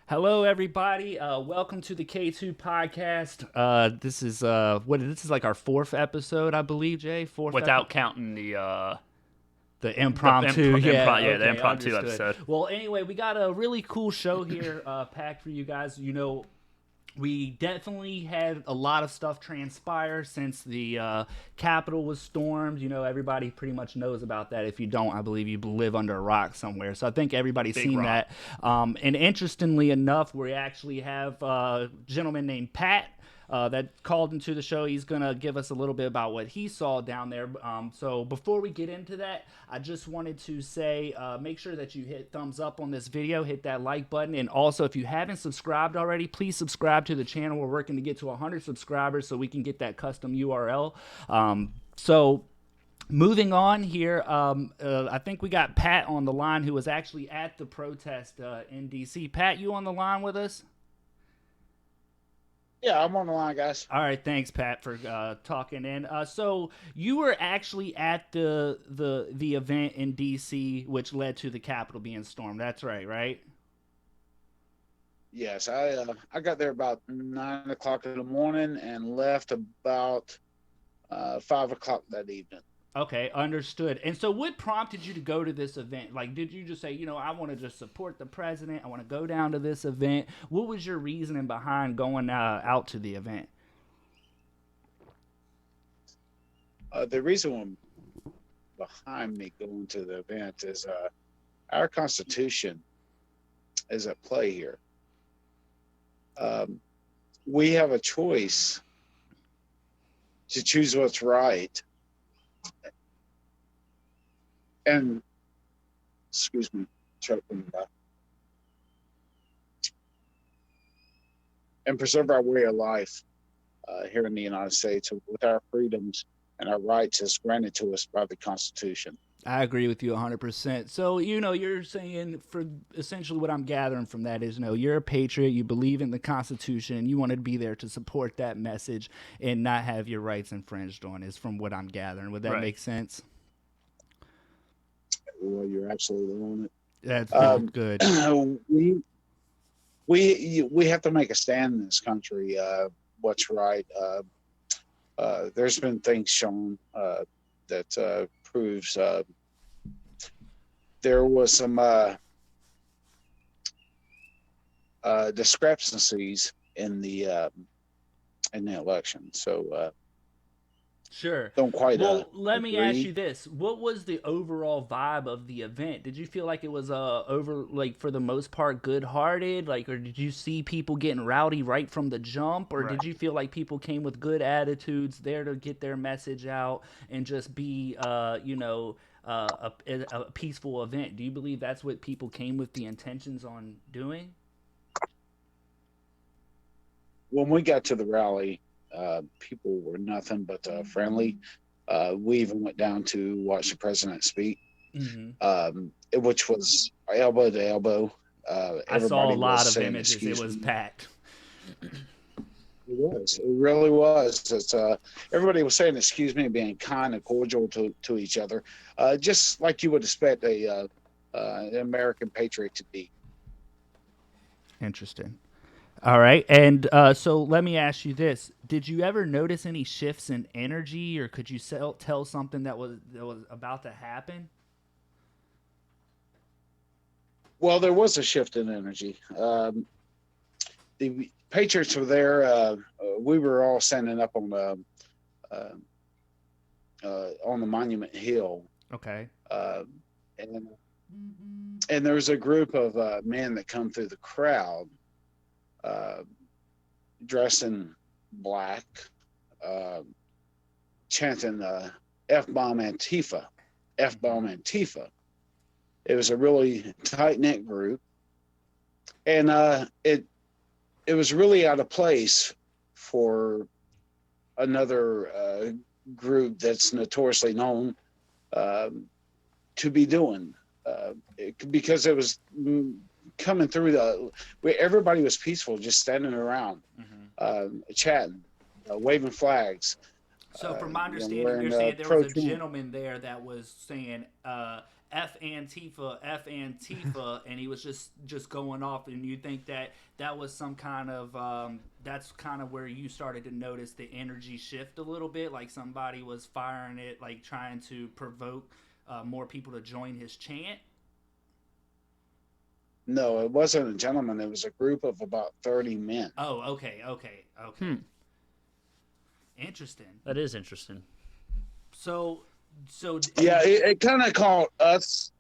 Hello, everybody. Welcome to the K2 podcast. This is like our fourth episode, I believe, Jay. Fourth Without episode. counting The the impromptu, yeah, yeah, the okay, impromptu understood. episode. Well, anyway, we got a really cool show here packed for you guys. We definitely had a lot of stuff transpire since the Capitol was stormed. Everybody pretty much knows about that. If you don't, I believe you live under a rock somewhere. So I think everybody's Big seen rock. that. And interestingly enough, we actually have a gentleman named Pat that called into the show. He's going to give us a little bit about what he saw down there. So before we get into that, I just wanted to say make sure that you hit thumbs up on this video, hit that like button. And also, if you haven't subscribed already, please subscribe to the channel. We're working to get to 100 subscribers so we can get that custom URL. So moving on here, I think we got Pat on the line who was actually at the protest in DC. Pat, you on the line with us? Yeah, I'm on the line, guys. All right, thanks, Pat, for talking in. So you were actually at the event in D.C., which led to the Capitol being stormed. That's right? Yes, I got there about 9 o'clock in the morning and left about 5 o'clock that evening. Okay, understood. And so, what prompted you to go to this event? Like, did you just say, I want to just support the president? I want to go down to this event. What was your reasoning behind going out to the event? The reason behind me going to the event is our Constitution is at play here. We have a choice to choose what's right, and excuse me, choking and preserve our way of life here in the United States with our freedoms and our rights as granted to us by the Constitution. I agree with you 100%. So, you're saying, for essentially what I'm gathering from that is, you're a patriot, you believe in the Constitution, and you want to be there to support that message and not have your rights infringed on, is from what I'm gathering. Would that Right. make sense? Well, you're absolutely on it. That's good. We have to make a stand in this country. What's right? There's been things shown that proves there was some discrepancies in the election. So Sure. don't quite Well, let me ask you agree. this: what was the overall vibe of the event? Did you feel like it was for the most part, good-hearted, like, or did you see people getting rowdy right from the jump, or Right. did you feel like people came with good attitudes, there to get their message out and just be, a peaceful event? Do you believe that's what people came with the intentions on doing? When we got to the rally, people were nothing but friendly. We even went down to watch the president speak, Mm-hmm. which was elbow to elbow. I saw a Everybody was lot of saying, images. It "Excuse was me." packed. It was. It really was. Everybody was saying, "Excuse me," being kind and cordial to each other, just like you would expect an American patriot to be. Interesting. All right, and so let me ask you this: did you ever notice any shifts in energy, or could you tell something that was about to happen? Well, there was a shift in energy. The Patriots were there. We were all standing up uh, on the Monument Hill, Okay. uh, and there was a group of men that come through the crowd, uh, dressed in black, uh, chanting "F bomb Antifa, F bomb Antifa." It was a really tight knit group, and it was really out of place for another group that's notoriously known um, to be doing, because it was coming through where everybody was peaceful, just standing around, Hmm. chatting, waving flags, So, from my understanding, wearing you're saying there was pro a Trump. gentleman there that was saying F Antifa, and he was just going off. And you think that was some kind of that's kind of where you started to notice the energy shift a little bit, like somebody was firing it, like trying to provoke more people to join his chant. No, it wasn't a gentleman. It was a group of about 30 men. Oh, okay. Interesting. That is interesting. So yeah, it kind of caught us,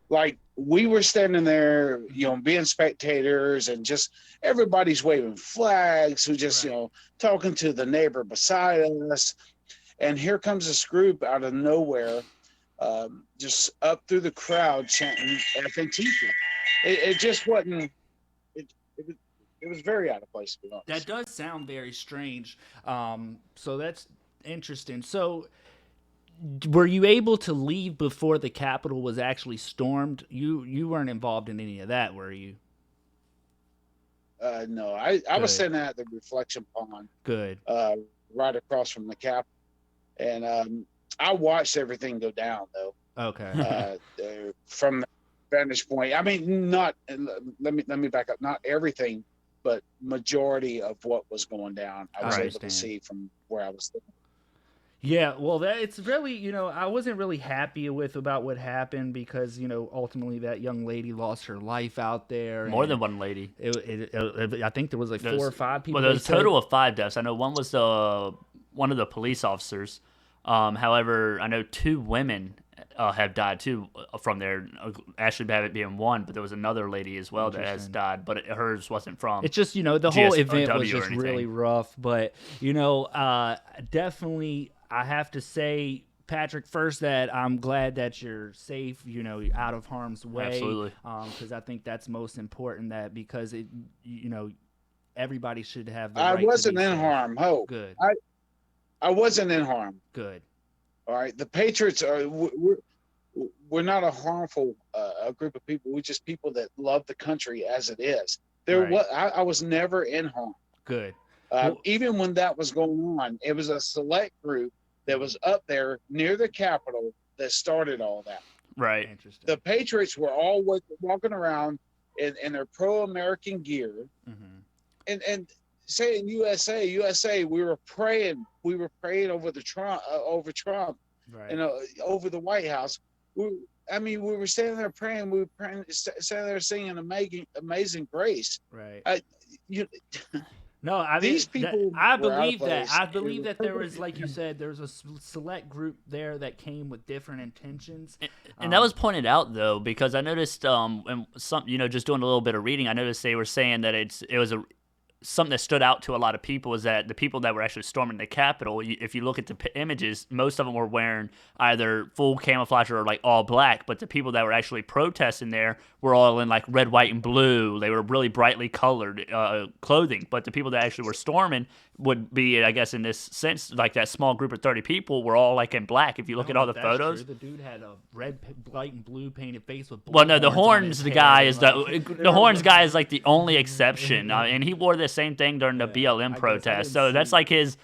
like we were standing there, being spectators, and just everybody's waving flags, who just, talking to the neighbor beside us. And here comes this group out of nowhere, just up through the crowd chanting F Antifa. It just wasn't. It was very out of place, to be honest. That does sound very strange. So that's interesting. So, were you able to leave before the Capitol was actually stormed? You weren't involved in any of that, were you? No, I was sitting at the reflection pond. Good. Right across from the Capitol, and I watched everything go down, though. Okay. From the vantage point, I mean, not. Let me back up. Not everything, but majority of what was going down, I was able to see from where I was sitting. Yeah, well, it's really, I wasn't really happy about what happened because, ultimately that young lady lost her life out there. More than one lady. I think there was like 4 or 5 people. Well, there was a total of 5 deaths. I know one was one of the police officers. However, I know 2 women have died too from there. Ashley Babbitt being one, but there was another lady as well that has died, but hers wasn't from. It's just, the whole event was just really rough, but, definitely I have to say, Patrick, first that I'm glad that you're safe, out of harm's way. Absolutely. Because I think that's most important, because it, everybody should have the I right wasn't to be in safe. harm. Good. I wasn't in harm. Good. All right. The Patriots we're not a harmful a group of people. We're just people that love the country as it is. I was never in harm. Good. Even when that was going on, it was a select group that was up there near the Capitol that started all that. Right. Interesting. The Patriots were all walking around in their pro-American gear, and saying USA. We were praying over over Trump, right. Over the White House. We were standing there praying. We were praying, standing there singing "Amazing Grace." Right. No, these people. I believe that. I believe that there was, like you said, there was a select group there that came with different intentions. And that was pointed out though, because I noticed, and some, just doing a little bit of reading, I noticed they were saying that it was something that stood out to a lot of people is that the people that were actually storming the Capitol, if you look at the images, most of them were wearing either full camouflage or like all black, but the people that were actually protesting there were all in like red, white, and blue. They were really brightly colored clothing, but the people that actually were storming would be, I guess in this sense, like that small group of 30 people were all like in black. If you look at all the photos. True. The dude had a red, white, and blue painted face with the horns guy is the horns guy is like the only exception, and he wore the same thing during the BLM protest. So that's like his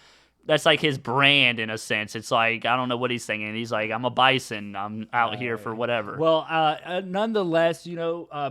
brand in a sense. It's like, I don't know what he's thinking. He's like, I'm a bison. I'm out here for whatever. Well, nonetheless,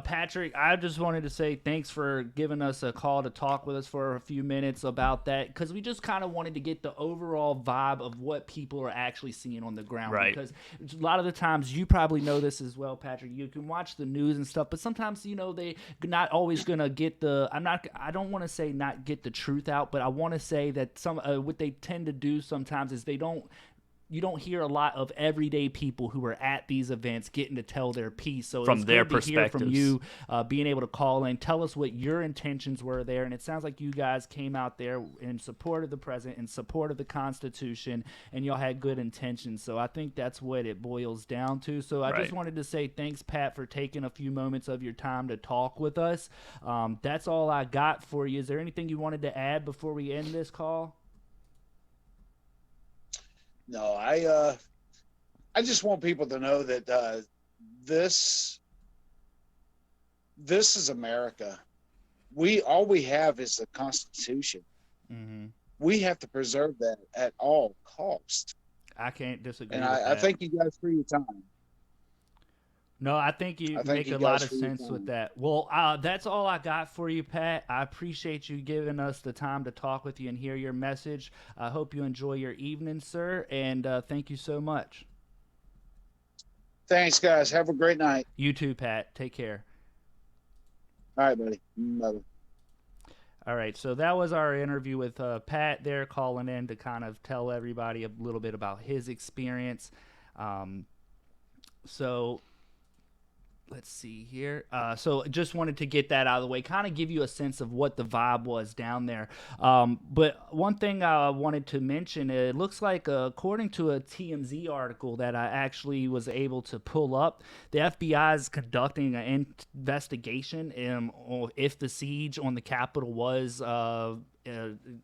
Patrick, I just wanted to say thanks for giving us a call to talk with us for a few minutes about that, because we just kind of wanted to get the overall vibe of what people are actually seeing on the ground. Right. Because a lot of the times, you probably know this as well, Patrick, you can watch the news and stuff, but sometimes, they not always going to get I don't want to say not get the truth out, but I want to say that what they tend to do sometimes is you don't hear a lot of everyday people who are at these events getting to tell their piece. So from it's their good to hear perspectives, from you, being able to call in, tell us what your intentions were there. And it sounds like you guys came out there in support of the president, in support of the Constitution, and y'all had good intentions. So I think that's what it boils down to. So I just wanted to say thanks, Pat, for taking a few moments of your time to talk with us. That's all I got for you. Is there anything you wanted to add before we end this call? No, I just want people to know that this is America. All we have is the Constitution. Mm-hmm. We have to preserve that at all costs. I can't disagree. And with I that. thank you guys for your time. No, I think you I thank make you a lot guys of for your sense with time. that. Well, that's all I got for you, Pat. I appreciate you giving us the time to talk with you and hear your message. I hope you enjoy your evening, sir, and thank you so much. Thanks, guys. Have a great night. You too, Pat. Take care. All right, buddy. Bye. All right, so that was our interview with Pat there, calling in to kind of tell everybody a little bit about his experience. Um, so let's see here. So just wanted to get that out of the way, kind of give you a sense of what the vibe was down there. But one thing I wanted to mention, it looks like according to a TMZ article that I actually was able to pull up, the FBI is conducting an investigation if the siege on the Capitol was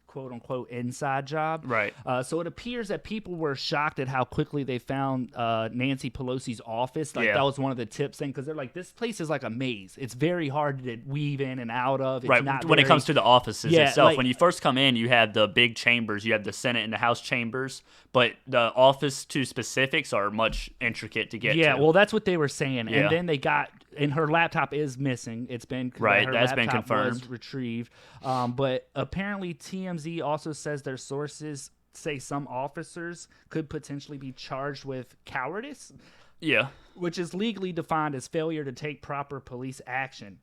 quote unquote inside job. Right. So it appears that people were shocked at how quickly they found Nancy Pelosi's office. Like Yeah. that was one of the tips thing, because they're like, this place is like a maze. It's very hard to weave in and out of. It's Right. not When it very- comes to the offices Yeah, itself, like- when you first come in, you have the big chambers. You have the Senate and the House chambers, but the office to specifics are much intricate to get Yeah, to. well, that's what they were saying. Yeah. And then they got, and her laptop is missing. It's been Right, her that's been laptop was confirmed. retrieved. But apparently, TMZ also says their sources say some officers could potentially be charged with cowardice, Yeah. which is legally defined as failure to take proper police action.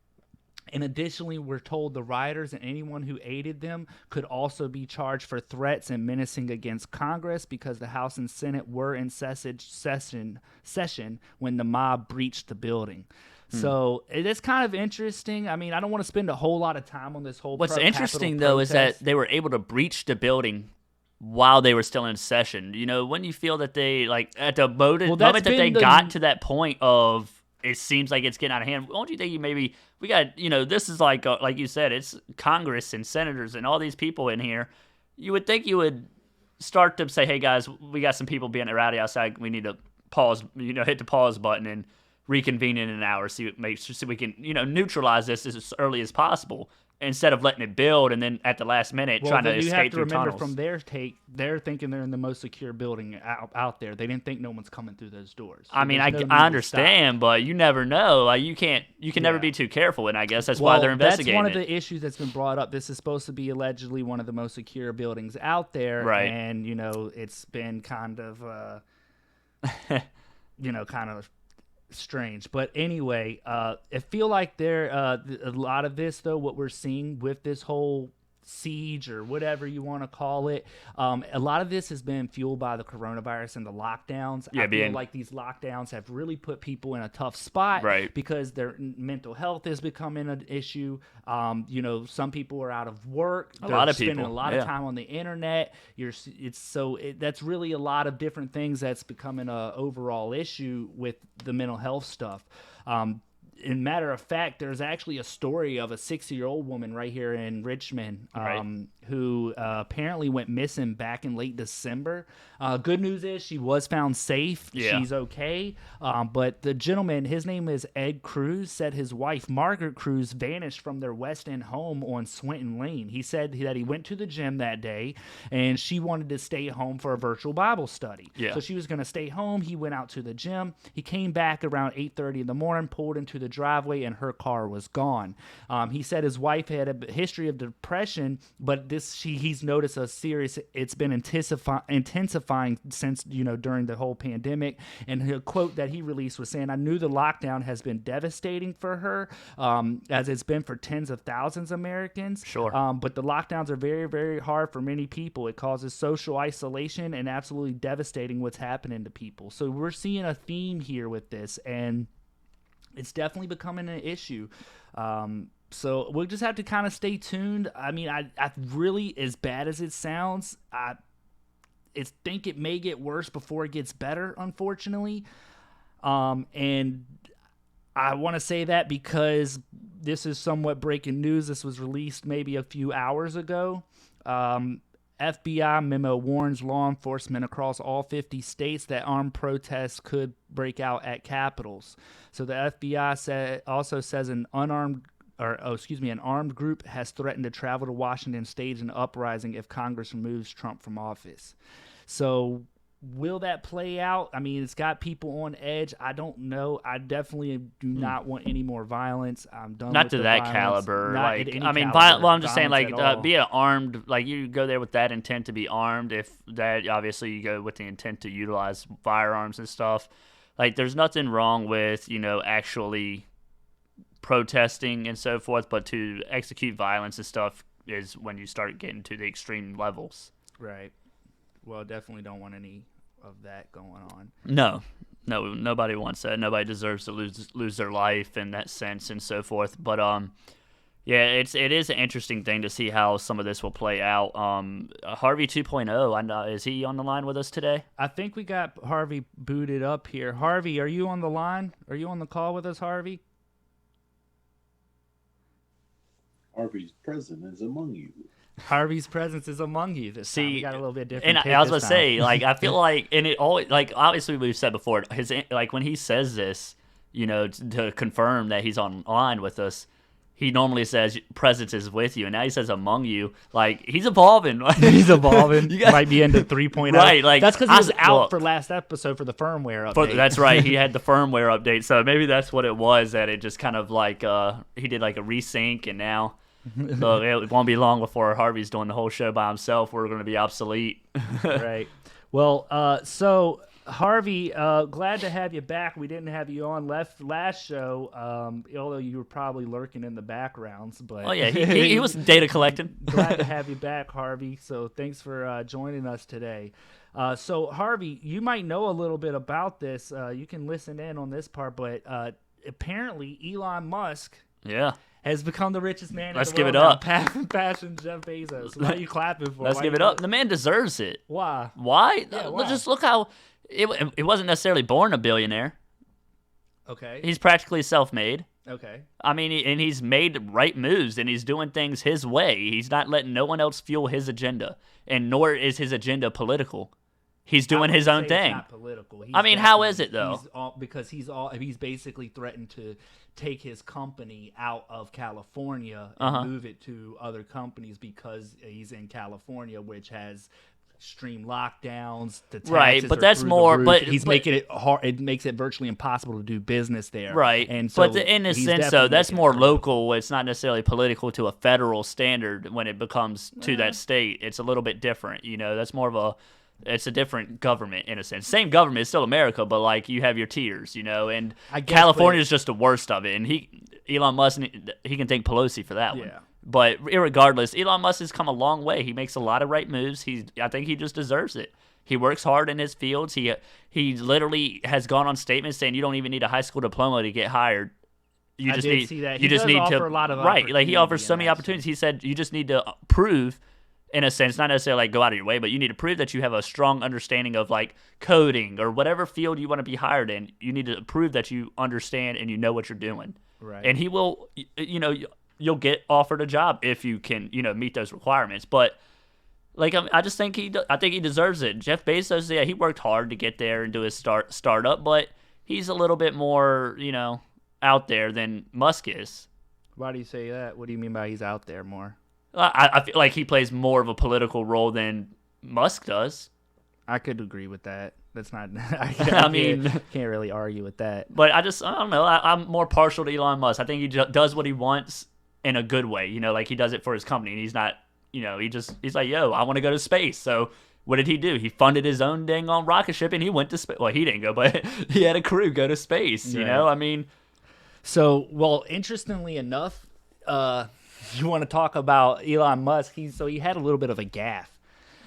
And additionally, we're told the rioters and anyone who aided them could also be charged for threats and menacing against Congress, because the House and Senate were in session when the mob breached the building. So it is kind of interesting. I mean, I don't want to spend a whole lot of time on this whole. What's interesting, Capitol though, is that protest. they were able to breach the building while they were still in session. You know, when you feel that they, like, at the moment that's that they been the- got to that point of it seems like it's getting out of hand, don't you think we got, this is like you said, it's Congress and senators and all these people in here. You would think you would start to say, hey, guys, we got some people being rowdy outside. We need to pause, hit the pause button and reconvene in an hour, make sure so we can, neutralize this as early as possible, instead of letting it build and then at the last minute trying to you have escape to through remember tunnels. from their take, they're thinking they're in the most secure building out there. They didn't think no one's coming through those doors. So I mean, there's no need I to understand, but you never know. Like, you can never Yeah. be too careful, and I guess that's stop. why they're investigating That's one of it. the issues that's been brought up. This is supposed to be allegedly one of the most secure buildings out there, Right. And it's been kind of, kind of strange. But anyway, I feel like a lot of this, though, what we're seeing with this whole siege or whatever you want to call it, a lot of this has been fueled by the coronavirus and the lockdowns. Yeah, I feel like these lockdowns have really put people in a tough spot, Right. because their mental health is becoming an issue. Some people are out of work. They're lot of spending people, a lot yeah. of time on the internet. That's really a lot of different things that's becoming an overall issue with the mental health stuff. In matter of fact, there's actually a story of a 60-year-old woman right here in Richmond, Right. who apparently went missing back in late December. Good news is she was found safe. Yeah. She's okay. But the gentleman, his name is Ed Cruz, said his wife, Margaret Cruz, vanished from their West End home on Swinton Lane. He said that he went to the gym that day, and she wanted to stay home for a virtual Bible study. Yeah. So she was going to stay home. He went out to the gym. He came back around 8:30 in the morning, pulled into the driveway, and her car was gone. He said his wife had a history of depression, but he's noticed a serious, it's been intensifying since, during the whole pandemic. And the quote that he released was saying, "I knew the lockdown has been devastating for her, as it's been for tens of thousands of Americans. Sure. But the lockdowns are very, very hard for many people. It causes social isolation and absolutely devastating what's happening to people." So we're seeing a theme here with this, and it's definitely becoming an issue. So we'll just have to kind of stay tuned. I mean, I really, as bad as it sounds, I think it may get worse before it gets better, unfortunately. And I want to say that because this is somewhat breaking news. This was released maybe a few hours ago. FBI memo warns law enforcement across all 50 states that armed protests could break out at capitals. So the FBI also says an armed group has threatened to travel to Washington, stage an uprising if Congress removes Trump from office. So Will that play out? I mean, it's got people on edge. I don't know. I definitely do not want any more violence. I'm done Not with to the that violence. caliber. Not Like, at any I mean, caliber, well, I'm just saying, violence like, at all. be an armed. Like, you go there with that intent to be armed. If that, obviously, you go with the intent to utilize firearms and stuff. Like, there's nothing wrong with, actually protesting and so forth, but to execute violence and stuff is when you start getting to the extreme levels. Right. Well, definitely don't want any of that going on. No, nobody wants that. Nobody deserves to lose their life in that sense and so forth. But yeah, it is an interesting thing to see how some of this will play out. Harvey 2.0, is he on the line with us today? I think we got Harvey booted up here. Harvey, are you on the line? Are you on the call with us, Harvey? Harvey's presence is among you. Harvey's presence is among you this time. We got a little bit different. And I was going to say, like, I feel like, and it always, like, obviously we've said before, like, when he says this, to confirm that he's online with us, he normally says presence is with you, and now he says among you. Like, he's evolving. He's evolving. Might be into 3.0. Right. Like, that's because he was out for last episode for the firmware update. That's right. He had the firmware update, so maybe that's what it was, that it just kind of like, he did like a resync, and now... So it won't be long before Harvey's doing the whole show by himself. We're going to be obsolete. Right. Well, so Harvey, glad to have you back. We didn't have you on last show, although you were probably lurking in the backgrounds. But oh yeah, he was data collecting. Glad to have you back, Harvey. So thanks for joining us today. So Harvey, you might know a little bit about this. You can listen in on this part, but apparently Elon Musk. Yeah. Has become the richest man Let's in the world. give it up. Passing Jeff Bezos. What are you clapping for? Let's give it up. The man deserves it. Why? Why? Yeah, why? Just look how it wasn't necessarily born a billionaire. Okay. He's practically self-made. Okay. I mean, and he's made right moves, and he's doing things his way. He's not letting no one else fuel his agenda, and nor is his agenda political. He's doing his own thing. It's not political. I mean, how is it though? Because he's basically threatened to take his company out of California and move it to other companies because he's in California, which has extreme lockdowns. The taxes right, but are that's through more. the roof. But he's making it hard. It makes it virtually impossible to do business there. Right, and so but in a he's sense, though, that's definitely more making it local. It's not necessarily political to a federal standard when it becomes to that state. It's a little bit different. That's more of a. It's a different government in a sense. Same government, it's still America, but like you have your tiers, and California is just the worst of it. And Elon Musk, he can thank Pelosi for that one. Yeah. But irregardless, Elon Musk has come a long way. He makes a lot of right moves. I think he just deserves it. He works hard in his fields. He literally has gone on statements saying you don't even need a high school diploma to get hired. You just need see that. you He just does need offer to a lot of right. Like he offers so opportunity many in that opportunities. He said you just need to prove. In a sense, not necessarily like go out of your way, but you need to prove that you have a strong understanding of like coding or whatever field you want to be hired in. You need to prove that you understand and you know what you're doing. Right. And he will, you'll get offered a job if you can, meet those requirements. But like, I just think I think he deserves it. Jeff Bezos, yeah, he worked hard to get there and do his startup, but he's a little bit more, out there than Musk is. Why do you say that? What do you mean by he's out there more? I feel like he plays more of a political role than Musk does. I could agree with that. That's not. I mean, can't really argue with that. But I don't know. I'm more partial to Elon Musk. I think he does what he wants in a good way. Like he does it for his company, and he's not. He's like, yo, I want to go to space. So what did he do? He funded his own dang on rocket ship, and he went to space. Well, he didn't go, but he had a crew go to space. I mean. So, well, interestingly enough, you want to talk about Elon Musk? He had a little bit of a gaffe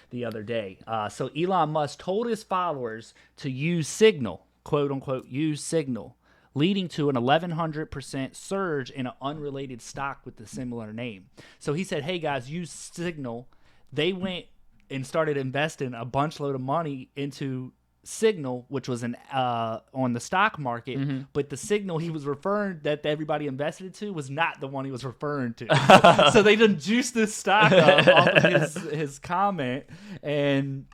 the other day. So Elon Musk told his followers to use Signal, quote unquote, use Signal, leading to an 1,100% surge in an unrelated stock with a similar name. So he said, hey guys, use Signal. They went and started investing a bunch load of money into Signal, which was on the stock market, but the Signal he was referring that everybody invested to was not the one he was referring to. So they done juiced this stock up off of his comment, and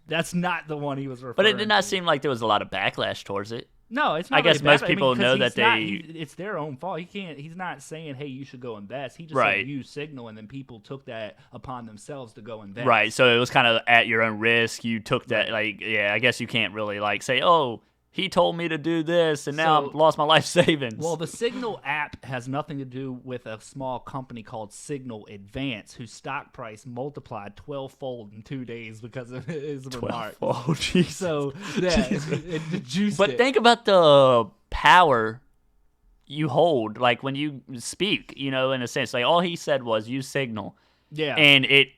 that's not the one he was referring to. But it did not seem like there was a lot of backlash towards it. No, it's not. I guess really bad. most people 'cause know that it's their own fault. He's not saying, "Hey, you should go invest." He just Right. said use Signal, and then people took that upon themselves to go invest. Right. So it was kind of at your own risk. You took that, like, yeah. I guess you can't really like say, "Oh, he told me to do this, and now I've lost my life savings." Well, the Signal app has nothing to do with a small company called Signal Advance, whose stock price multiplied 12-fold in 2 days because of his remark. Oh, Jesus. So, yeah, it juiced But it. think about the power you hold, like when you speak. In a sense, like all he said was use Signal, Yeah, and it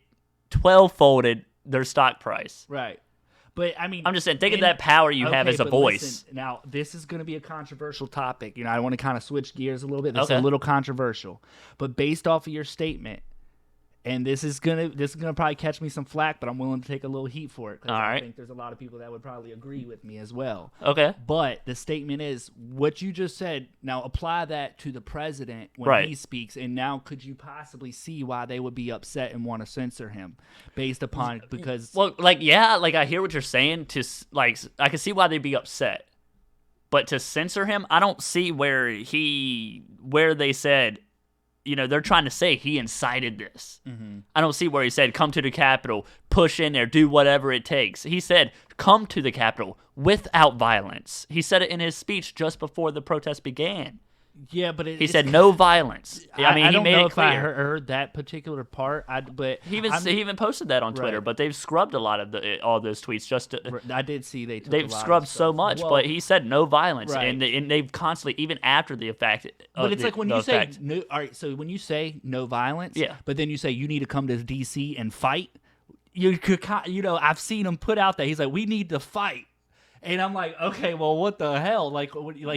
12-folded their stock price. right. But, I mean... I'm just saying, think of that power you have as a but voice. listen, now, this is going to be a controversial topic. I want to kind of switch gears a little bit. This is Okay. a little controversial. But based off of your statement, and this is gonna probably catch me some flack, but I'm willing to take a little heat for it. Because All I right. think there's a lot of people that would probably agree with me as well. Okay. But the statement is, what you just said, now apply that to the president when Right. he speaks, and now could you possibly see why they would be upset and want to censor him based upon, because... Well, like, yeah, like I hear what you're saying. Like, I can see why they'd be upset, but to censor him, I don't see where they said, they're trying to say he incited this. Mm-hmm. I don't see where he said, come to the Capitol, push in there, do whatever it takes. He said, come to the Capitol without violence. He said it in his speech just before the protest began. Yeah, but He said no violence. I mean, I he don't made know it if clear. I heard that particular part. But He even posted that on Twitter, Right. but they've scrubbed a lot of all those tweets. I did see they took a They've lot of scrubbed so stuff. much, Well, but he said no violence, Right. and they've constantly, even after the effect. But it's like when you say no, all right. So when you say no violence, Yeah. But then you say you need to come to DC and fight. You could, I've seen him put out that he's like, we need to fight, and I'm like, okay, well, what the hell, like,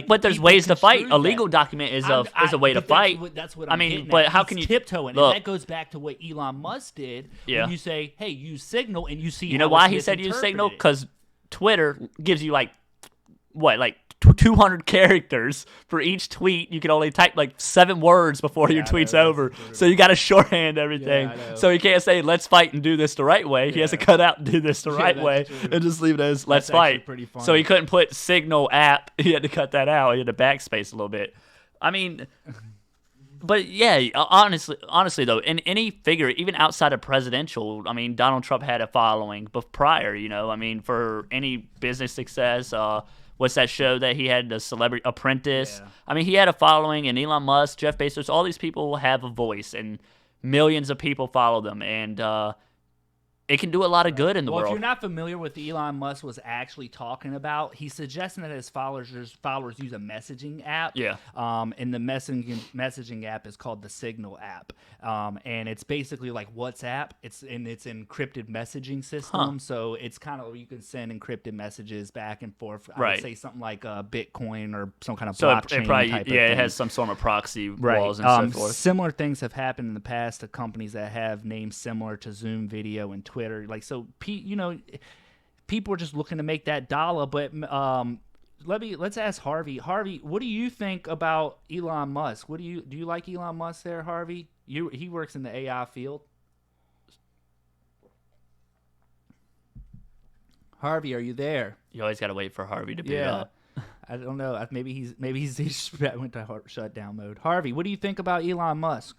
But there's people ways to fight. construe A that. legal document is a way to But fight. That's what I I'm mean, getting but at. how He's can you tiptoeing? look? And that goes back to what Elon Musk did. Yeah. When you say, hey, use Signal, and you see, You know how why it's he said use Signal? misinterpreted. Because Twitter gives you like 200 characters for each tweet. You can only type like 7 words before your I know, tweet's that's over. brutal. So you got to shorthand everything. Yeah, I know. So he can't say let's fight and do this the right way. He has to Yeah. cut out and do this the right that's way true. and just leave it as let's That's actually fight. pretty funny. So he couldn't put Signal app. He had to cut that out. He had to backspace a little bit. I mean. But yeah, honestly though, in any figure, even outside of presidential, I mean, Donald Trump had a following, but prior, I mean, for any business success, what's that show that he had, the Celebrity Apprentice? Yeah. I mean, he had a following, and Elon Musk, Jeff Bezos, all these people have a voice, and millions of people follow them, and it can do a lot of good in the Well, if world. you're not familiar with what Elon Musk was actually talking about, he's suggesting that his followers use a messaging app. Yeah. And the messaging app is called the Signal app. And it's basically like WhatsApp. It's encrypted messaging system. So it's kind of, you can send encrypted messages back and forth. I Right. would say something like Bitcoin or some kind of So blockchain it probably, type of it thing. has some sort of proxy Right. walls and so forth. Similar things have happened in the past to companies that have names similar to Zoom Video and Twitter. Like, so, people are just looking to make that dollar. But let's ask Harvey. Harvey, what do you think about Elon Musk? Do you like Elon Musk there, Harvey? He works in the AI field. Harvey, are you there? You always got to wait for Harvey to be Yeah. up. I don't know. Maybe he went to shutdown mode. Harvey, what do you think about Elon Musk?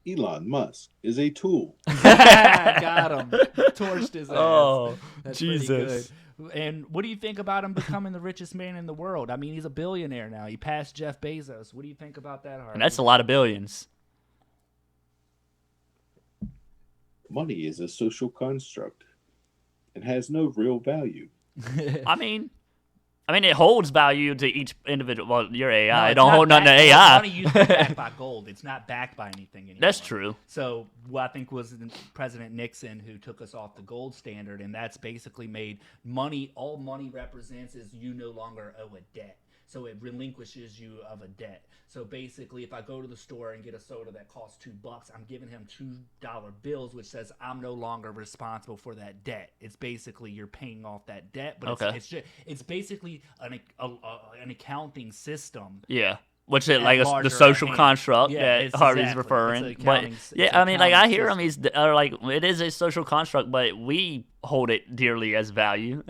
Elon Musk is a tool. Got him. Torched his ass. Oh, That's Jesus. pretty good. And what do you think about him becoming the richest man in the world? I mean, he's a billionaire now. He passed Jeff Bezos. What do you think about that, Harvey? And that's a lot of billions. Money is a social construct and has no real value. I mean, it holds value to each individual. Well, your AI. No, I it's don't not hold nothing to backed- AI. Money used to be backed by gold. It's not backed by anything anymore. That's true. So what I think was President Nixon who took us off the gold standard, and that's basically made money. All money represents is you no longer owe a debt. So it relinquishes you of a debt. So basically, if I go to the store and get a soda that costs $2, I'm giving him $2 bills, which says I'm no longer responsible for that debt. It's basically you're paying off that debt, but Okay. it's basically an accounting system. Yeah. Which is At like the larger social hand. construct Yeah, that it's Harvey's exactly. referring. It's But accounting- yeah, it's I mean, like I accounting hear him. He's like, it is a social construct, but we hold it dearly as value.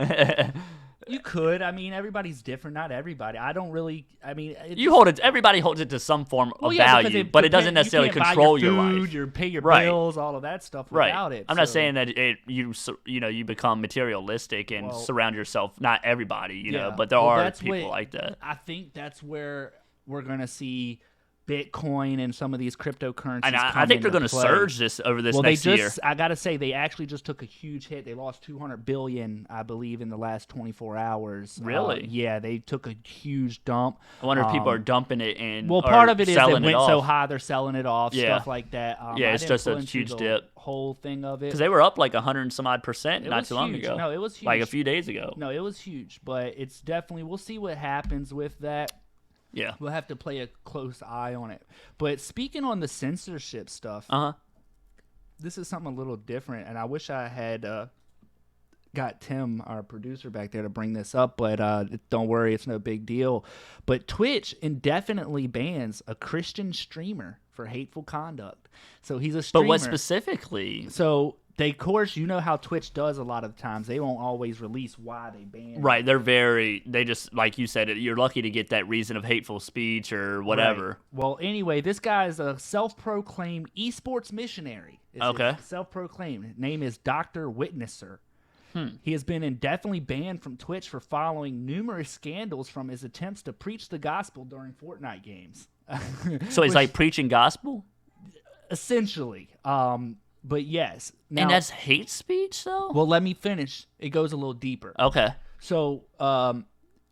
You could. I mean, everybody's different. Not everybody. I don't really. I mean, You hold it. Everybody holds it to some form of value, but it doesn't necessarily control your life. You pay your Right. bills, all of that stuff Right. without it. I'm not saying that you become materialistic and surround yourself. Not everybody, you know, but there are people like that. I think that's where we're gonna see Bitcoin and some of these cryptocurrencies. And I think they're going to surge this over this next year. I gotta say, they actually just took a huge hit. They lost $200 billion, I believe, in the last 24 hours. Really? Yeah, they took a huge dump. I wonder if people are dumping it and part of it is it went off. so high, they're selling it off, Yeah. stuff like that. Yeah, I it's didn't just go a into huge the dip. whole thing of it Because they were up like 100 and some odd percent It not was too long huge. ago. No, it was huge. Like a few days ago. No, it was huge, but it's definitely. We'll see what happens with that. Yeah. We'll have to play a close eye on it. But speaking on the censorship stuff, this is something a little different, and I wish I had got Tim, our producer, back there to bring this up, but don't worry, it's no big deal. But Twitch indefinitely bans a Christian streamer for hateful conduct. So he's a streamer. But what specifically? So they, of course, you know how Twitch does a lot of times. They won't always release why they ban. Right, they just, like you said, you're lucky to get that reason of hateful speech or whatever. Right. Well, anyway, this guy is a self-proclaimed esports missionary. Okay. Self-proclaimed. His name is Dr. Witnesser. He has been indefinitely banned from Twitch for following numerous scandals from his attempts to preach the gospel during Fortnite games. So he's like preaching gospel? Essentially. But yes. Now, And that's hate speech, though? well, let me finish. It goes a little deeper. Okay. So,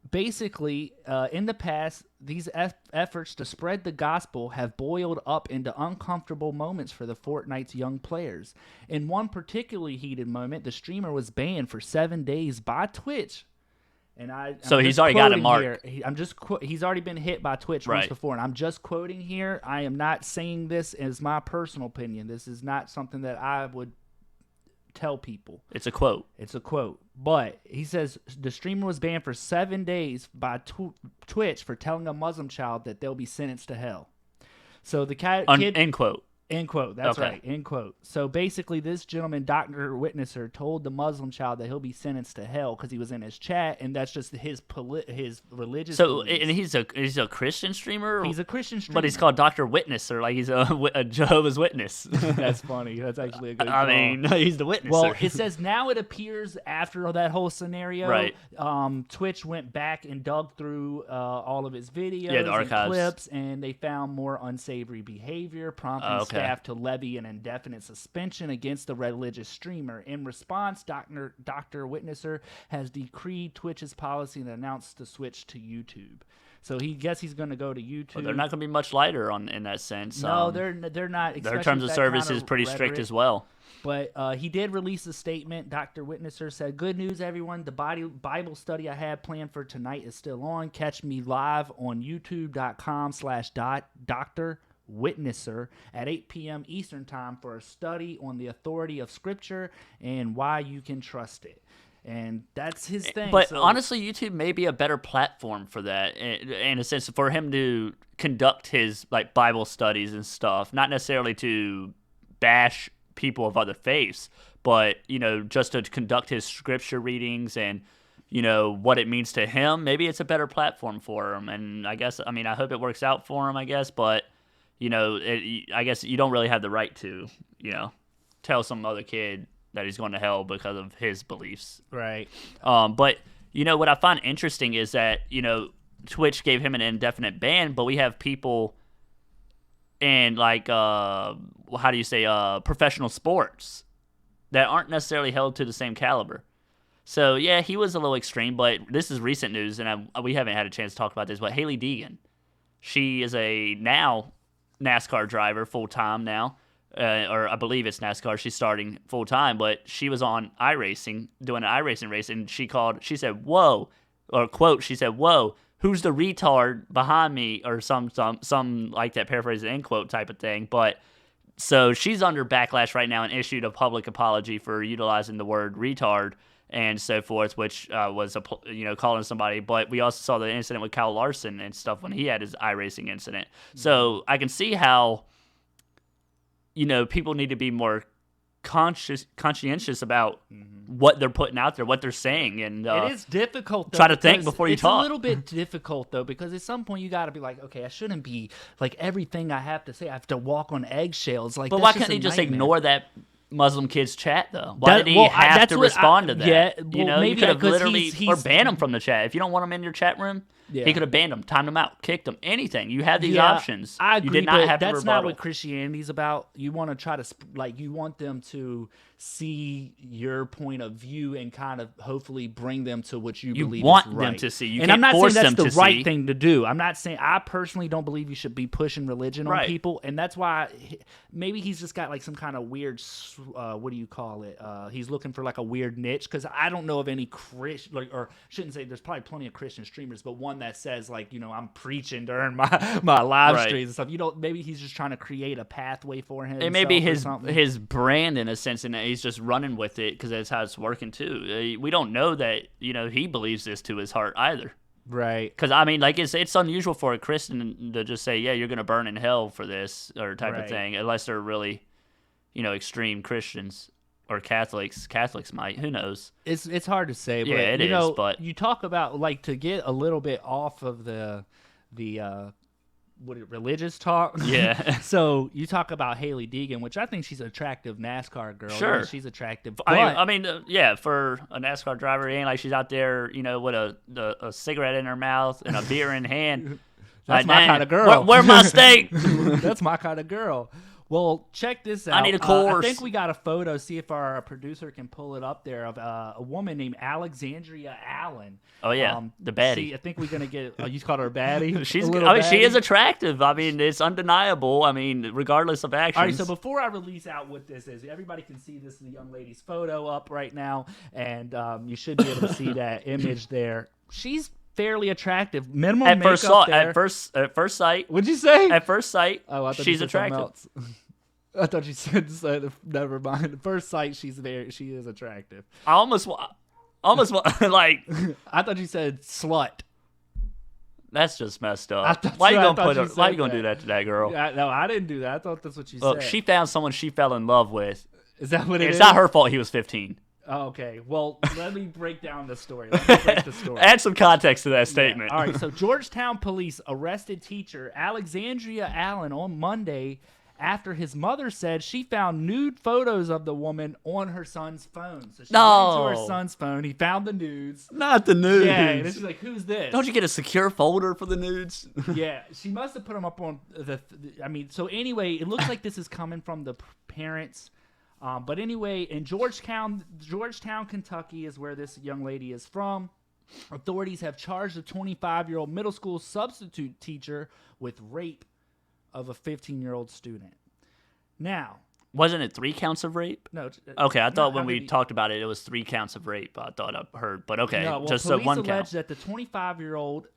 basically, in the past, these efforts to spread the gospel have boiled up into uncomfortable moments for the Fortnite's young players. In one particularly heated moment, the streamer was banned for 7 days by Twitch. And So he's already got a mark. He's already been hit by Twitch once Right. before, and I'm just quoting here. I am not saying this as my personal opinion. This is not something that I would tell people. It's a quote. It's a quote. But he says the streamer was banned for 7 days by Twitch for telling a Muslim child that they'll be sentenced to hell. So the kid... End quote. End quote. That's Okay. right. End quote. So basically, this gentleman, Dr. Witnesser, told the Muslim child that he'll be sentenced to hell because he was in his chat, and that's just his religious So, beliefs. and he's a Christian streamer? He's a Christian streamer. But he's called Dr. Witnesser, like he's a Jehovah's Witness. That's funny. That's actually a good I call. mean, he's the witnesser. Well, it says now it appears after that whole scenario, Right. Twitch went back and dug through all of his videos the and archives. clips, and they found more unsavory behavior, prompting Okay. staff to levy an indefinite suspension against the religious streamer. In response, Dr. Witnesser has decreed Twitch's policy and announced to switch to YouTube. So he's going to go to YouTube. Well, they're not going to be much lighter in that sense. No, they're not. Their especially terms with of that service kind is of pretty strict rhetoric. as well. But he did release a statement. Dr. Witnesser said, "Good news, everyone. The Bible study I had planned for tonight is still on. Catch me live on youtube.com/Dr. Witnesser at 8 p.m. Eastern Time for a study on the authority of Scripture and why you can trust it." And that's his thing. But So- honestly, YouTube may be a better platform for that, in a sense, for him to conduct his like Bible studies and stuff. Not necessarily to bash people of other faiths, but just to conduct his scripture readings and what it means to him. Maybe it's a better platform for him. And I hope it works out for him. I guess, but I guess you don't really have the right to tell some other kid that he's going to hell because of his beliefs. right. But what I find interesting is that Twitch gave him an indefinite ban, but we have people in like how do you say professional sports that aren't necessarily held to the same caliber. So yeah, he was a little extreme, but this is recent news, and we haven't had a chance to talk about this. But Haley Deegan, she is a now NASCAR driver full time now. Or I believe it's NASCAR. She's starting full time, but she was on iRacing, doing an iRacing race, and she said, "Whoa," or quote, she said, "Whoa, who's the retard behind me?" or some like that, paraphrasing end quote type of thing. But so she's under backlash right now and issued a public apology for utilizing the word retard and so forth, which was calling somebody. But we also saw the incident with Kyle Larson and stuff when he had his iRacing incident. So I can see how people need to be more conscientious about what they're putting out there, what they're saying, and it is difficult. Though, try to think before you it's talk. It's a little bit difficult though, because at some point you got to be like, okay, I shouldn't be like everything I have to say. I have to walk on eggshells. Like, but that's why just can't a he just nightmare. ignore that Muslim kid's chat though? Why did he have to respond to that? Yeah, you know, maybe you could have because literally or banned him from the chat if you don't want him in your chat room. Yeah. He could have banned him, timed him out, kicked him, anything. You have these Yeah, options. I agree, you did not but have to that's rebuttal. not what Christianity's about. You want to try to you want them to see your point of view and kind of hopefully bring them to what you believe want is right. them to see. You and can't I'm not force saying that's them the to right see. thing to do. I'm not saying I personally don't believe you should be pushing religion on Right. people, and that's why maybe he's just got like some kind of weird what do you call it? He's looking for like a weird niche, because I don't know of any Christian, like, or shouldn't say there's probably plenty of Christian streamers, but one that says like, you know, I'm preaching during my live Right. streams and stuff. You know, maybe he's just trying to create a pathway for him. It may be his brand in a sense, and he's just running with it because that's how it's working too. We don't know that, you know, he believes this to his heart either. Right. Because I mean, like it's unusual for a Christian to just say, "Yeah, you're going to burn in hell for this" or type of Right. thing, unless they're really, you know, extreme Christians or Catholics. Catholics might, who knows? It's hard to say, but Yeah, it you is, know, but- you talk about like to get a little bit off of the religious talk. Yeah. So you talk about Haley Deegan, which I think she's an attractive NASCAR girl. Sure. You know, she's attractive. But I mean, yeah, for a NASCAR driver, it ain't like she's out there, you know, with a cigarette in her mouth and a beer in hand. That's Like, my "Dang, kind of girl. Where my steak?" That's my kind of girl. Well, check this out. I need a course. I think we got a photo. See if our producer can pull it up there of a woman named Alexandria Allen. Oh yeah, the baddie. See, I think we're gonna get. Oh, you called her a baddie. She's. A I little mean, she is baddie? attractive. I mean, it's undeniable. I mean, regardless of actions. All right, so before I release out what this is, everybody can see this is the young lady's photo up right now, and you should be able to see that image there. She's fairly attrative. Minimal at makeup first sight, there. at first sight, What'd you say? at first sight, Oh, I thought she's you said something attractive. else. I thought you said never mind. At first sight, she is attractive. I almost like I thought you said slut. that's just messed I up. thought Why you so. I gonna thought put you her? Why said you gonna do that. that to that girl? No, I didn't do that. I thought that's what you Look, said. she found someone she fell in love with. Is that what it It's is? not her fault. He was 15. Oh, okay. Well, let me break down the story. Let me break the story. Add some context to that statement. All right, so Georgetown police arrested teacher Alexandria Allen on Monday after his mother said she found nude photos of the woman on her son's phone. So she went into her son's phone. He found the nudes. Not the nudes. Yeah, and she's like, "Who's this?" Don't you get a secure folder for the nudes? Yeah, she must have put them up on I mean, so anyway, it looks like this is coming from the parents. But anyway, in Georgetown, Kentucky is where this young lady is from. Authorities have charged a 25-year-old middle school substitute teacher with rape of a 15-year-old student. Now, Wasn't it 3 counts of rape? no. Okay, I thought no, when how we did he- talked about it, it was 3 counts of rape. I thought I heard, but okay, No, well, just police one allege count. that the 25-year-old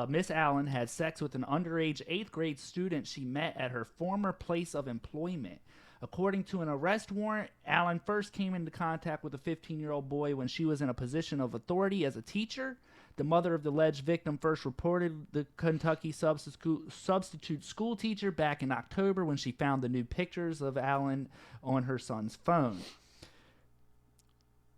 Miss Allen had sex with an underage 8th grade student she met at her former place of employment. According to an arrest warrant, Allen first came into contact with a 15-year-old boy when she was in a position of authority as a teacher. The mother of the alleged victim first reported the Kentucky substitute school teacher back in October when she found the nude pictures of Allen on her son's phone.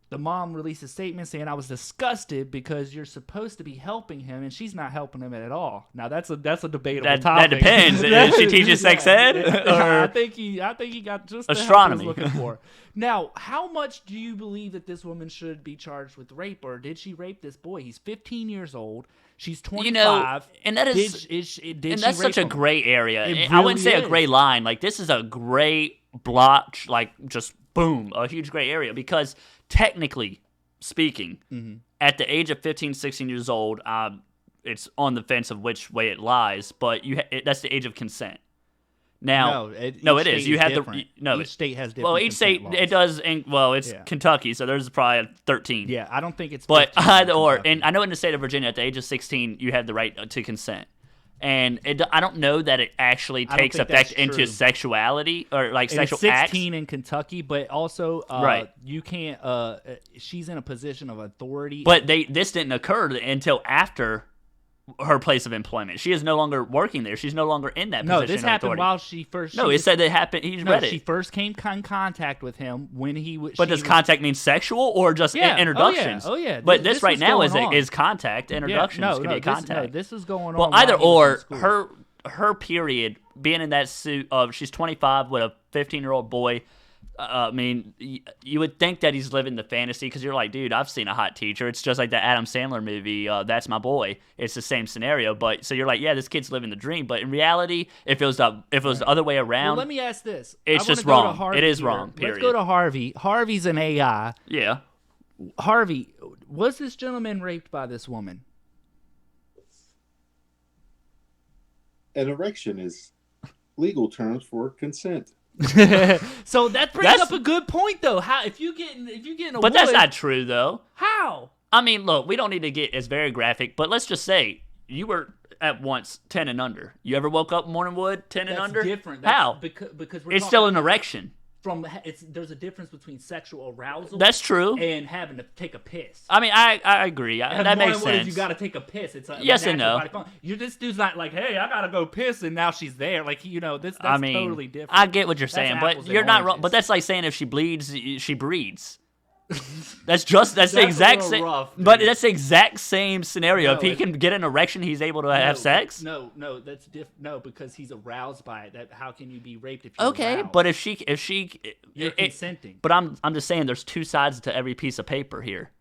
The mom released a statement saying, "I was disgusted because you're supposed to be helping him, and she's not helping him at all." Now that's a debatable That topic. depends. If she teaches sex ed, I or think he got just the help he was astronomy. looking for. Now, how much do you believe that this woman should be charged with rape, or did she rape this boy? He's 15 years old. She's 25. You know, and that is, did and she that's rape such a him? gray area. It I wouldn't really say a gray is. line. Like this is a gray blotch, like just boom, a huge gray area. Because technically speaking, Mm-hmm. at the age of 15, 16 years old, it's on the fence of which way it lies. But that's the age of consent. Now, Each it is. state You have different. the Each state has different. well, each state consent laws. it does. It's Yeah. Kentucky, so there's probably a 13. Yeah, I don't think it's. But 15 in either or, Kentucky. and I know in the state of Virginia, at the age of 16, you have the right to consent. And I don't know that it actually don't takes think effect that's into true. sexuality or like And it's sexual acts. 16 in Kentucky, but also Right. you can't. She's in a position of authority. But this didn't occur until after her place of employment. She is no longer working there. She's no longer in that position. No, this of happened authority. while she first. No, it said it happened. He's read it. She first came in contact with him when he was. But does contact mean sexual or just introductions? Oh yeah. But this right was now going on. is contact. Introductions could be contact. No, this is going on. Well, while either he was or in school. her period being in that suit of she's 25 with a 15-year-old boy. I mean, you would think that he's living the fantasy because you're like, dude, I've seen a hot teacher. It's just like the Adam Sandler movie, That's My Boy. It's the same scenario, but so you're like, yeah, this kid's living the dream. But in reality, if it was the other way around, Well, let me ask this. It's I just wanna go to wrong. Harvey It is here. wrong, period. Let's go to Harvey. Harvey's an AI. yeah. Harvey, was this gentleman raped by this woman? An erection is legal terms for consent. So that brings up a good point, though. How if you get a But woman, that's not true, though. how? I mean, look, we don't need to get as very graphic, but let's just say you were at once 10 and under. You ever woke up morning wood 10 and That's under? different. How? Because we're It's still an erection. there's a difference between sexual arousal. That's true. And having to take a piss. I mean, I agree. That makes sense. You gotta take a piss. It's a Yes and natural no. body function. This dude's not like, hey, I gotta go piss, and now she's there. Like, that's I mean, totally different. I get what you're That's saying, apples but and you're not wrong. oranges. But that's like saying if she bleeds, she breeds. That's the a exact little same. rough, dude. But that's the exact same scenario. No, if he it- can get an erection, he's able to have sex. No, that's different. No, because he's aroused by it. How can you be raped if you're Okay, aroused? but if she, You're consenting. But I'm just saying, there's two sides to every piece of paper here.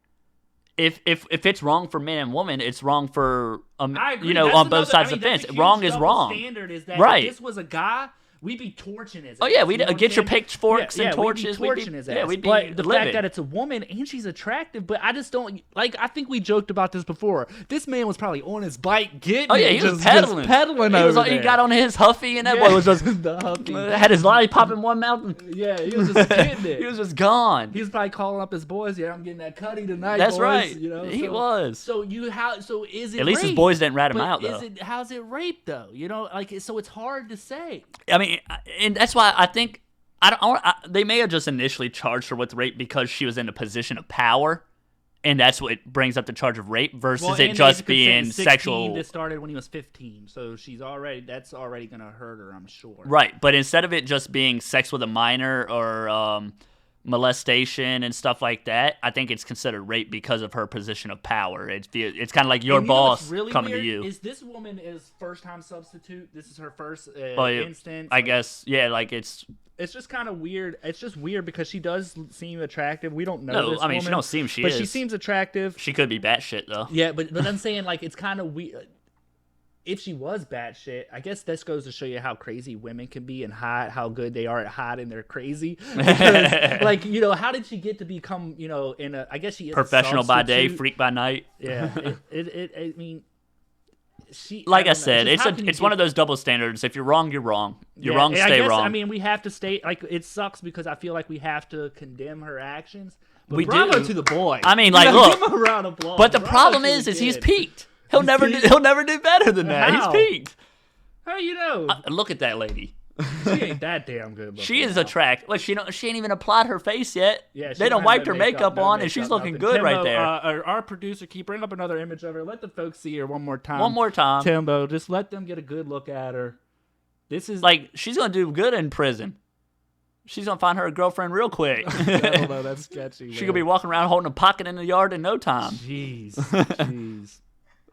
If it's wrong for man and woman, it's wrong for I agree. on That's both sides of the that's fence. a huge Wrong is double wrong. Standard is that Right. if this was a guy, we'd be torching his. Oh ass, yeah, we'd you know what get I'm your saying? pitchforks and We'd torches. be torching his ass. Yeah, we'd be but the livid. fact that it's a woman and she's attractive, but I just don't like. I think we joked about this before. This man was probably on his bike getting. Oh yeah, it, he was just pedaling. pedaling He, over he there. got on his huffy, and that boy was just the huffy. had his lollipop in one mouth. And Yeah, he was just getting it. he was just gone. He was probably calling up his boys. Yeah, I'm getting that cutty tonight. That's boys," right. He was. So is it? At least his rape? boys didn't rat him But out though. how's it rape though? So it's hard to say. I mean, and that's why I think they may have just initially charged her with rape because she was in a position of power, and that's what brings up the charge of rape versus it just being sexual. This started when he was 15, so that's already gonna hurt her, I'm sure. Right, but instead of it just being sex with a minor or molestation and stuff like that, I think it's considered rape because of her position of power. It's kind of like your And you know what's boss really coming weird to you. Is this woman is first time substitute? This is her first Yeah, instance. I guess, yeah, like it's just kind of weird. It's just weird because she does seem attractive. We don't know. no. This I mean, she woman, don't seem she but is. she seems attractive. She could be batshit though. Yeah, but I'm saying like it's kind of weird. If she was batshit, I guess this goes to show you how crazy women can be and how good they are at hiding they're crazy. Because, how did she get to become, I guess she is Professional a by day, substitute. freak by night. Yeah, I mean, she. Like I don't know. said, Just how can you it's one get- of those double standards. If you're wrong, you're wrong. You're Yeah, wrong, and I stay guess, wrong. I mean, we have to stay. Like, it sucks because I feel like we have to condemn her actions. But We bravo do. to the boy. I mean, like, look, give him a round of applause. but the Bravo problem to is the he's kid. peaked. He'll never do better than that. How? He's peaked. How you know? Look at that lady. She ain't that damn good. Looking She is now. attractive. Well, she ain't even applied her face yet. Yeah, she they don't have wipe no her makeup no on, and she's looking nothing. good right Timbo, there. Our producer, keep bringing up another image of her. Let the folks see her one more time. One more time. Timbo, just let them get a good look at her. This is Like, she's gonna do good in prison. She's gonna find her a girlfriend real quick. I don't know. That's sketchy. She could be walking around holding a pocket in the yard in no time. Jeez.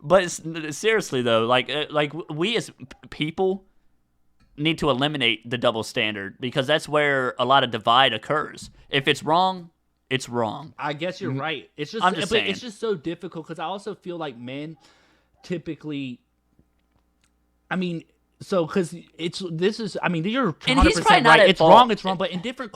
But seriously though, like we as people need to eliminate the double standard because that's where a lot of divide occurs. If it's wrong, it's wrong. I guess you're right. It's just, I'm just saying. it's just so difficult because I also feel like men typically. I mean, so because you're 100% he's probably not right. at It's fault. wrong. It's wrong. But in different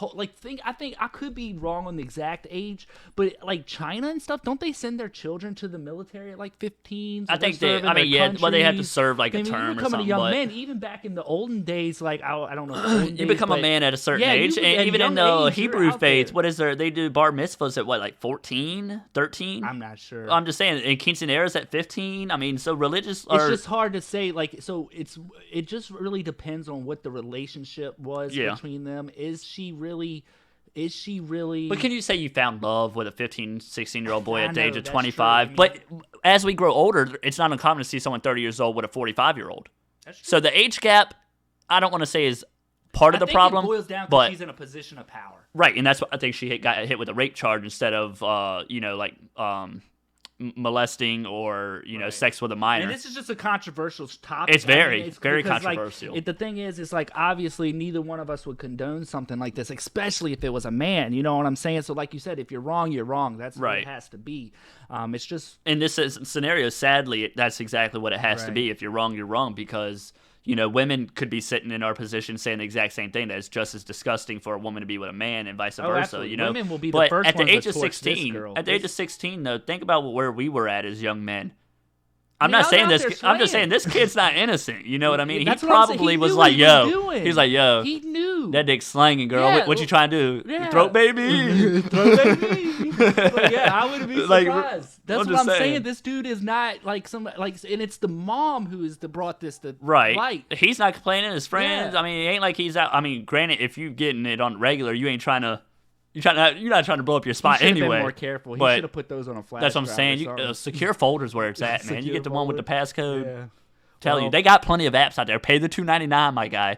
I think I could be wrong on the exact age. But like China and stuff, don't they send their children to the military at like 15? So I think they're they. serving I mean, their yeah. Well, they have to countries? serve like I a mean, term you're or becoming something. a young but man, even back in the olden days, like I don't know. you become a man at a certain age, at and a even in the young age, you're Hebrew out faith, there. what is there? They do bar mitzvahs at what, like 14, 13? I'm not sure. I'm just saying, and quinceañeras at 15. I mean, so religious. It's just hard to say. Like, so it just really depends on what the relationship was Yeah. between them. Is is she really? But can you say you found love with a 15, 16-year-old boy at the age of that's 25? true. But as we grow older, it's not uncommon to see someone 30 years old with a 45-year-old. That's true. So the age gap, I don't want to say is part of the problem. It boils down but because she's in a position of power. right, and that's what I think she got hit with a rape charge instead of molesting or sex with a minor. And this is just a controversial topic. It's very because, controversial. The thing is, it's like obviously neither one of us would condone something like this, especially if it was a man. You know what I'm saying? So, like you said, if you're wrong, you're wrong. That's what it has to be. It's just in this scenario, sadly, that's exactly what it has to be. If you're wrong, you're wrong because. Women could be sitting in our position saying the exact same thing. That it's just as disgusting for a woman to be with a man and vice versa. Absolutely. Women will be the but first at the ones age to of torch 16, this girl. at the age of 16, though, think about where we were at as young men. I I'm mean, I'm just saying this kid's not innocent. You know what I mean? That's He what I'm saying. probably He was knew like, what he was doing. he's like, yo, he knew that dick's slanging, girl. Yeah, what you trying to do? yeah. Throat baby? Throw baby. Like, yeah, I wouldn't be Like, surprised. That's I'm what just I'm saying. saying. This dude is not like some and it's the mom who is brought this to Right. light. He's not complaining. His friends. Yeah. I mean, it ain't like he's out. I mean, granted, if you getting it on regular, you ain't trying to. You're not trying to blow up your spot He should have anyway. been more careful. He but should have put those on a flash. That's what I'm drive or saying. something. Secure folders where it's at, man. You Secure get the one with the passcode. Yeah. Tell you, Well- they got plenty of apps out there. Pay the $2.99, my guy.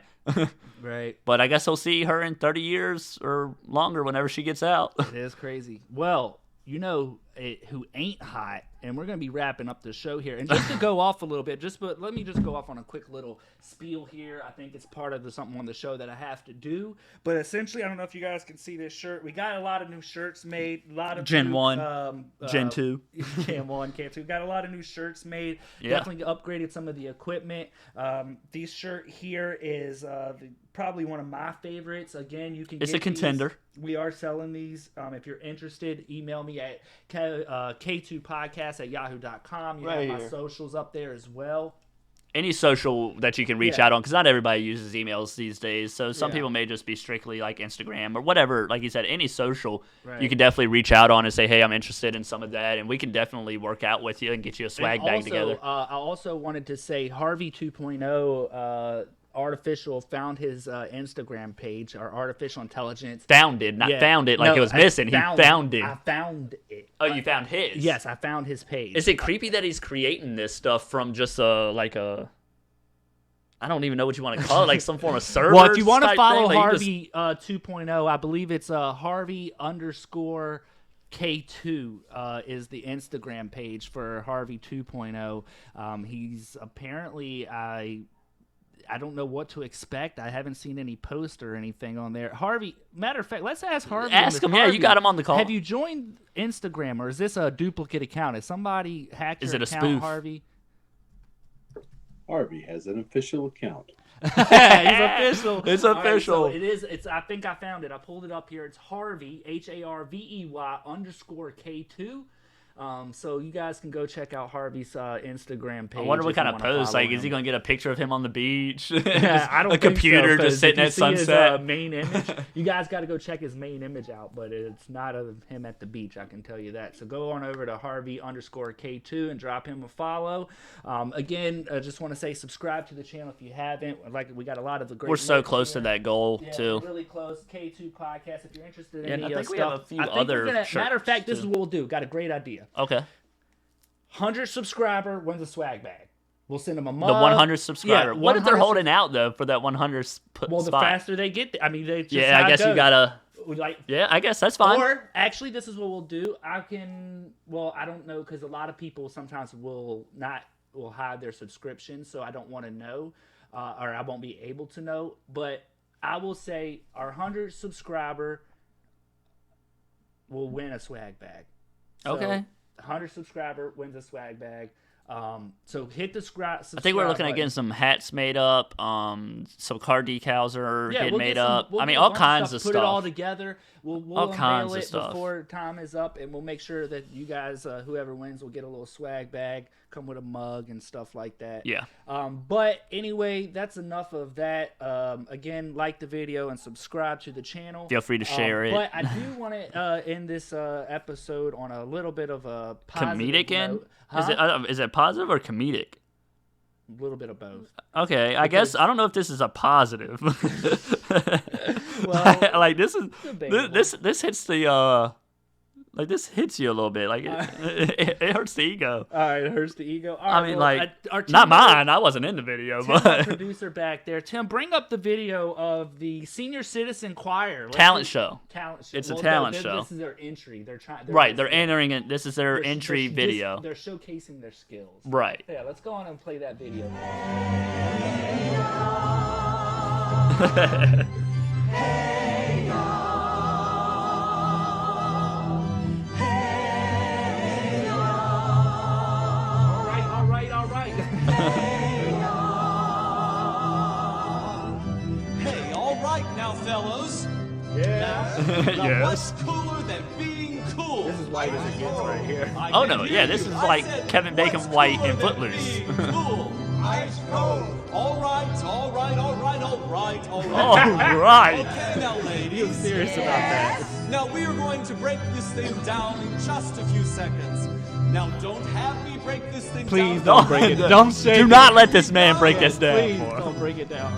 Right. But I guess we'll see her in 30 years or longer whenever she gets out. It is crazy. Well, who ain't hot, and we're going to be wrapping up the show here. And just to go off a little bit, let me just go off on a quick little spiel here. I think it's part of something on the show that I have to do. But essentially, I don't know if you guys can see this shirt. We got a lot of new shirts made. A lot of Gen new, 1, Gen 2. Gen 1, Gen 2. We got a lot of new shirts made. Yeah. Definitely upgraded some of the equipment. This shirt here is probably one of my favorites. Again, you can It's get a contender. these. We are selling these. If you're interested, email me at K2podcast@yahoo.com. You Right have my here. socials up there as well. Any social that you can reach Yeah. out on, because not everybody uses emails these days. So some Yeah. people may just be strictly like Instagram or whatever. Like you said, any social, Right. you can definitely reach out on and say, hey, I'm interested in some of that. And we can definitely work out with you and get you a swag And bag also, together. I also wanted to say Harvey 2.0 Artificial found his Instagram page, our artificial intelligence. Founded, not found it like No, it was I missing. He found it. I found it. Oh, you found his? Yes, I found his page. Is it creepy that he's creating this stuff from just I don't even know what you want to call it, like some form of server? Well, if you want to type follow thing, like you Harvey 2.0, I believe it's Harvey _ K2 is the Instagram page for Harvey 2.0. He's apparently I don't know what to expect. I haven't seen any post or anything on there. Harvey, matter of fact, let's ask Harvey. Ask him. Yeah, you got him on the call. Have you joined Instagram, or is this a duplicate account? Is somebody hacked Is your it a account, spoof? Harvey? Harvey has an official account. He's official. It's All right, official. so it is. I think I found it. I pulled it up here. It's Harvey HARVEY _ K2. So you guys can go check out Harvey's Instagram page. I wonder what if you kind of wanna post. follow Like, is he him. going to get a picture of him on the beach? Yeah, I don't a think computer so, 'cause just sitting did you at see his, sunset. main image. You guys got to go check his main image out, but it's not of him at the beach. I can tell you that. So go on over to Harvey _ K2 and drop him a follow. Again, I just want to say subscribe to the channel if you haven't. Like, we got a lot of the great. We're so merch close to here. that goal Yeah, too. we're really close. K2 podcast. If you're interested in Yeah, and any I think we stuff, have a few I think other we're gonna, shirts, matter of fact, this too. is what we'll do. Got a great idea. Okay. 100 subscriber wins a swag bag. We'll send them a mug. The 100 subscriber. Yeah, what if they're 100 holding out though for that 100 Well, the spot? faster they get, I mean, they just Yeah, how I it guess you goes. gotta. Like, Yeah, I guess that's fine. or actually, this is what we'll do. I don't know, because a lot of people sometimes will hide their subscription, so I don't want to know, or I won't be able to know. But I will say our 100 subscriber will win a swag bag. So, Okay. 100 subscriber wins a swag bag. So hit the subscribe. I think we're looking at button. getting some hats made up. Some car decals are getting we'll made get some- up. we'll I mean, get a all bunch kinds of Put it all stuff. together. We'll All unveil kinds of it stuff. before time is up, and we'll make sure that you guys, whoever wins, will get a little swag bag, come with a mug and stuff like that. Yeah. But anyway, that's enough of that. Again, like the video and subscribe to the channel. Feel free to share it. But I do want to end this episode on a little bit of a positive Comedic end? note. Huh? Is it positive or comedic? A little bit of both. Okay, I guess I don't know if this is a positive. Well, like this is debatable. this hits the like this hits you a little bit. Like it hurts the ego. All right, it hurts the ego. All I right, mean, well, like our Tim not member- mine. I wasn't in the video, Tim, our but producer back there. Tim, bring up the video of the senior citizen choir. talent show. Talent show. It's a talent show. This is their entry. They're trying. Right, they're entering it. This is their entry video. They're showcasing their skills. Right. Yeah, let's go on and play that video. All right. Hey, all right now, fellows. Yeah. Now, Yes. what's cooler than being cool? This is white as it gets right here. I Oh can no, hear yeah, this you. is I like said, Kevin Bacon what's White cooler in than Footloose. being cool? Ice cold. All right. All right. Okay, now, ladies. Serious about that. Now we are going to break this thing down in just a few seconds. Now don't have me break this thing Please down. don't break it. Don't shake Do it. not let this man break this down. Please don't break it down.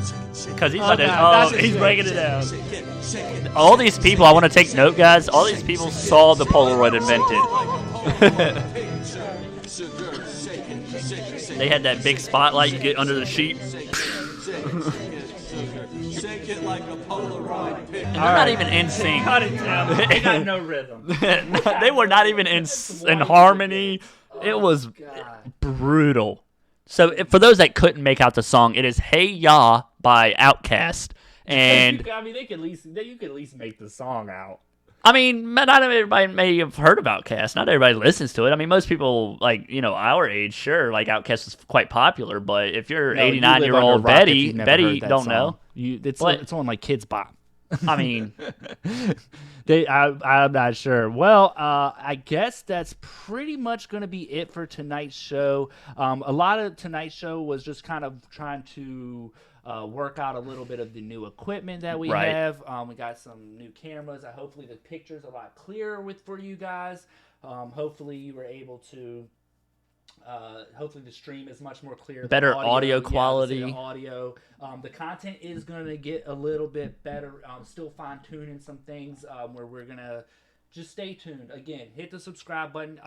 Because he's Oh, about to, God, oh, that's he's a breaking shake. it down. Shake it, shake it. All these people, I want to take note, guys. All these people saw the Polaroid invented. They had that big spotlight you get under the sheet. Shake it like a Polaroid picture. And they're not even in sync. Cut it down. They got no rhythm. They were not even in harmony. It was God. brutal. So for those that couldn't make out the song, it is "Hey Ya" by Outkast, and I mean, you could at least make the song out. I mean, not everybody may have heard of Outkast. Not everybody listens to it. I mean, most people, like, our age, sure, like Outkast is quite popular. But if you're 89-year-old Betty don't know. It's on like Kids Bop. I mean, I'm not sure. Well, I guess that's pretty much going to be it for tonight's show. A lot of tonight's show was just kind of trying to work out a little bit of the new equipment that we Right. have. We got some new cameras. Hopefully the picture's a lot clearer for you guys. Hopefully you were able to. Hopefully the stream is much more clear. The Better audio yeah, quality. the audio. The content is going to get a little bit better. Still fine tuning some things where we're going to just stay tuned. Again, hit the subscribe button.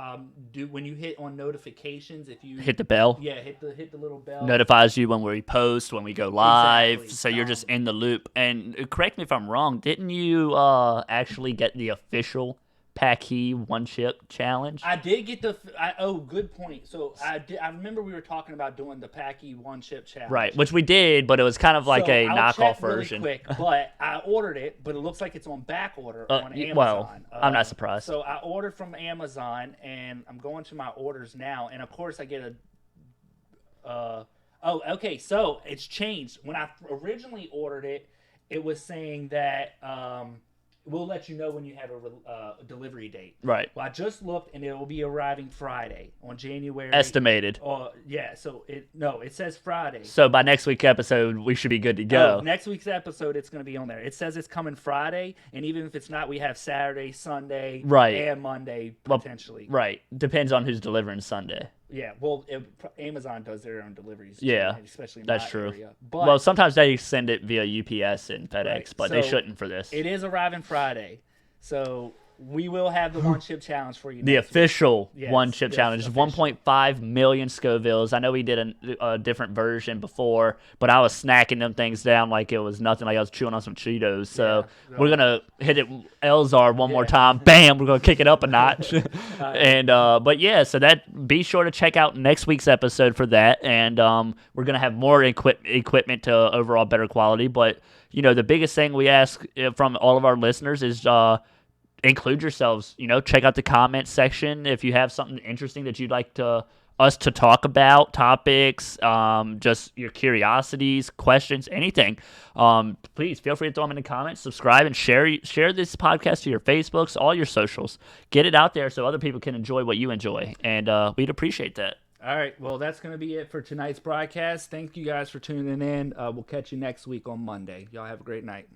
When you hit on notifications, if you hit the bell. yeah, hit the little bell. Notifies you when we post, when we go live, Exactly. so you're just in the loop. And correct me if I'm wrong, didn't you actually get the official Packy One Chip Challenge? I did get good point. So I remember we were talking about doing the Packy One Chip Challenge. Right, which we did, but it was kind of like So a I'll knockoff check really version. quick, but I ordered it, but it looks like it's on back order on Amazon. Well, I'm not surprised. So I ordered from Amazon, and I'm going to my orders now, and of course I get okay, so it's changed. When I originally ordered it, it was saying that we'll let you know when you have a delivery date. Right. Well, I just looked, and it will be arriving Friday on January. Estimated. Yeah. So it says Friday. So by next week's episode, we should be good to go. Next week's episode, it's going to be on there. It says it's coming Friday, and even if it's not, we have Saturday, Sunday, Right. and Monday Well, potentially. Right. Depends on who's delivering Sunday. Yeah. Well, Amazon does their own deliveries. too, Yeah, especially in that's my true. area. But Well, sometimes they send it via UPS and FedEx, Right, but they so shouldn't for this. it is arriving Friday, so we will have the one chip challenge for you. The next week. official Yes, One Chip yes, Challenge is official. 1.5 million Scovilles. I know we did a different version before, but I was snacking them things down like it was nothing, like I was chewing on some Cheetos. So Yeah. we're going to hit it Elzar one more Yeah. time. Bam, we're going to kick it up a notch. And but yeah, so that be sure to check out next week's episode for that. And we're going to have more equipment to overall better quality. But, the biggest thing we ask from all of our listeners is include yourselves. Check out the comment section if you have something interesting that you'd like us to talk about, topics, just your curiosities, questions, anything. Please feel free to throw them in the comments, subscribe, and share this podcast to your Facebooks, all your socials. Get it out there so other people can enjoy what you enjoy, and we'd appreciate that. All right. Well, that's going to be it for tonight's broadcast. Thank you guys for tuning in. We'll catch you next week on Monday. Y'all have a great night.